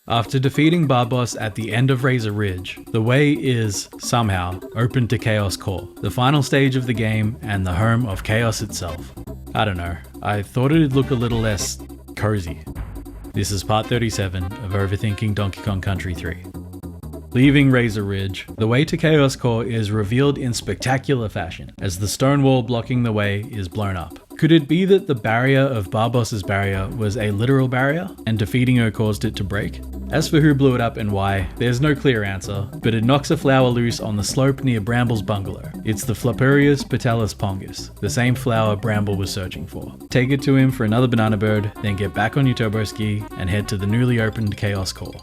After defeating Barboss at the end of Razor Ridge, the way is, somehow, open to Chaos Core, the final stage of the game and the home of Chaos itself. I don't know, I thought it'd look a little less cozy. This is part 37 of Overthinking Donkey Kong Country 3. Leaving Razor Ridge, the way to Chaos Core is revealed in spectacular fashion, as the stone wall blocking the way is blown up. Could it be that the barrier of Barboss's barrier was a literal barrier, and defeating her caused it to break? As for who blew it up and why, there's no clear answer, but it knocks a flower loose on the slope near Bramble's bungalow. It's the Flappurius patelis pongus, the same flower Bramble was searching for. Take it to him for another banana bird, then get back on your turbo ski and head to the newly opened Chaos Core.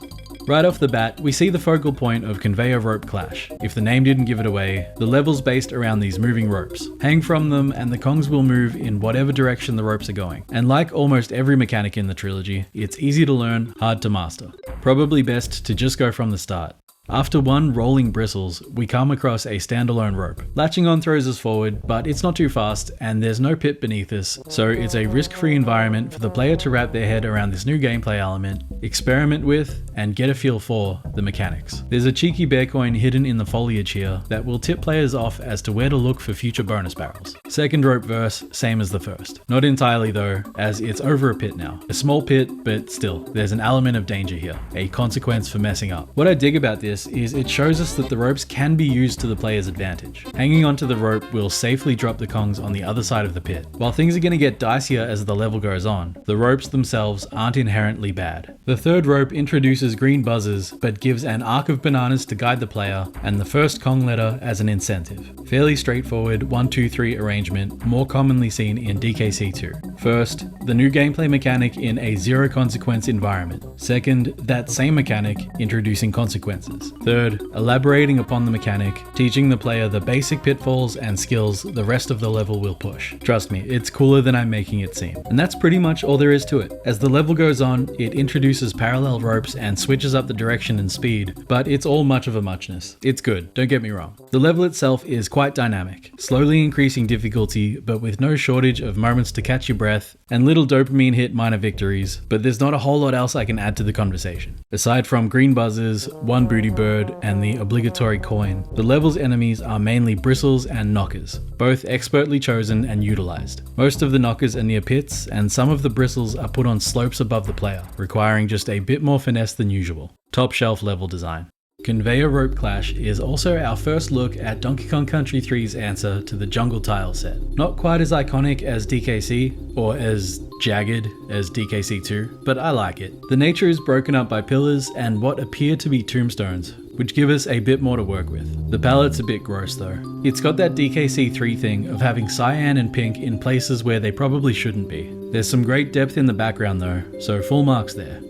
Right off the bat, we see the focal point of Konveyor rope Klash. If the name didn't give it away, the level's based around these moving ropes. Hang from them and the Kongs will move in whatever direction the ropes are going. And like almost every mechanic in the trilogy, it's easy to learn, hard to master. Probably best to just go from the start. After one rolling bristles, we come across a standalone rope. Latching on throws us forward, but it's not too fast and there's no pit beneath us, so it's a risk-free environment for the player to wrap their head around this new gameplay element, experiment with, and get a feel for the mechanics. There's a cheeky bear coin hidden in the foliage here that will tip players off as to where to look for future bonus barrels. Second rope verse, same as the first. Not entirely though, as it's over a pit now. A small pit, but still, there's an element of danger here, a consequence for messing up. What I dig about this is it shows us that the ropes can be used to the player's advantage. Hanging onto the rope will safely drop the Kongs on the other side of the pit. While things are going to get dicier as the level goes on, the ropes themselves aren't inherently bad. The third rope introduces green buzzers, but gives an arc of bananas to guide the player, and the first Kong letter as an incentive. Fairly straightforward 1-2-3 arrangement, more commonly seen in DKC2. First, the new gameplay mechanic in a zero consequence environment. Second, that same mechanic introducing consequences. Third, elaborating upon the mechanic, teaching the player the basic pitfalls and skills the rest of the level will push. Trust me, it's cooler than I'm making it seem. And that's pretty much all there is to it. As the level goes on, it introduces parallel ropes and switches up the direction and speed, but it's all much of a muchness. It's good, don't get me wrong. The level itself is quite dynamic, slowly increasing difficulty, but with no shortage of moments to catch your breath, and little dopamine hit minor victories, but there's not a whole lot else I can add to the conversation. Aside from green buzzers, one booty bird, and the obligatory coin, the level's enemies are mainly bristles and knockers, both expertly chosen and utilized. Most of the knockers are near pits, and some of the bristles are put on slopes above the player, requiring just a bit more finesse than usual. Top shelf level design. Konveyor rope Klash is also our first look at Donkey Kong Country 3's answer to the jungle tile set. Not quite as iconic as DKC, or as jagged as DKC2, but I like it. The nature is broken up by pillars and what appear to be tombstones, which give us a bit more to work with. The palette's a bit gross though. It's got that DKC3 thing of having cyan and pink in places where they probably shouldn't be. There's some great depth in the background though, so full marks there.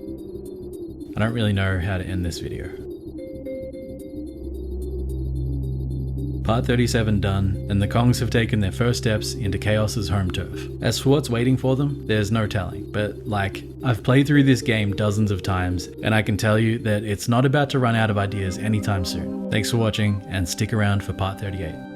I don't really know how to end this video. Part 37 done, and the Kongs have taken their first steps into Chaos's home turf. As for what's waiting for them, there's no telling, but like, I've played through this game dozens of times, and I can tell you that it's not about to run out of ideas anytime soon. Thanks for watching, and stick around for part 38.